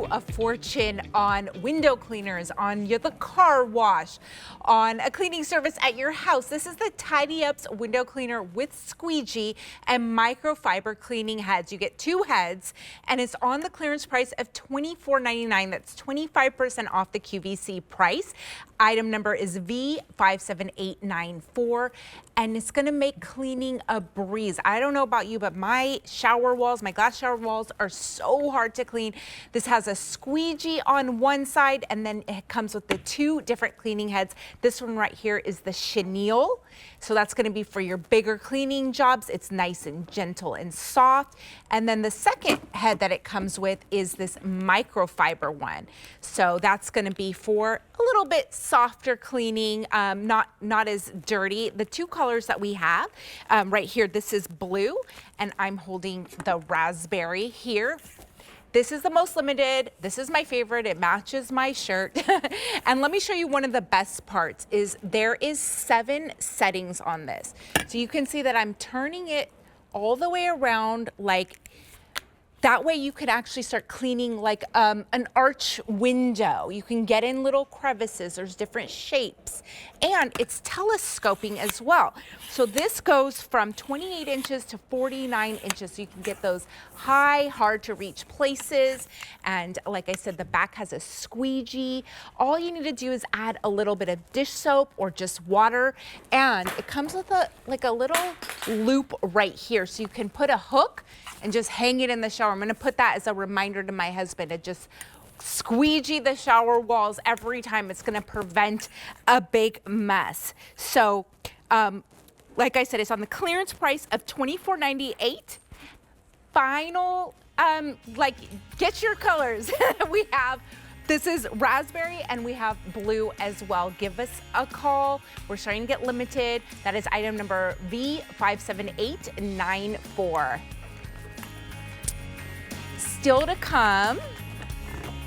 you a fortune on window cleaners, on the car wash, on a cleaning service at your house. This is the TidyUps window cleaner with Squeegee and microfiber cleaning heads. You get 2 heads and it's on the clearance price of $24.99. That's 25% off the QVC price. Item number is V57894 and it's going to make cleaning a breeze. I don't know about you, but my shower walls, my glass shower walls are so hard to clean. This has a squeegee on one side and then it comes with the 2 different cleaning heads. This one right here is the chenille. So that's going to be for your bigger cleaning jobs. It's nice and gentle and soft. And then the second head that it comes with is this microfiber one. So that's going to be for a little bit softer cleaning, not as dirty. The 2 colors that we have right here, this is blue and I'm holding the raspberry here. This is the most limited. This is my favorite. It matches my shirt. And let me show you one of the best parts is there is 7 settings on this. So you can see that I'm turning it all the way around, like that way you could actually start cleaning like an arch window. You can get in little crevices. There's different shapes. And it's telescoping as well. So this goes from 28 inches to 49 inches. So you can get those high, hard to reach places. And like I said, the back has a squeegee. All you need to do is add a little bit of dish soap or just water. And it comes with a little loop right here. So you can put a hook and just hang it in the shower. I'm going to put that as a reminder to my husband to just squeegee the shower walls every time. It's going to prevent a big mess. So, like I said, it's on the clearance price of $24.98. Final, get your colors. We have, this is raspberry and we have blue as well. Give us a call. We're starting to get limited. That is item number V57894. Still to come,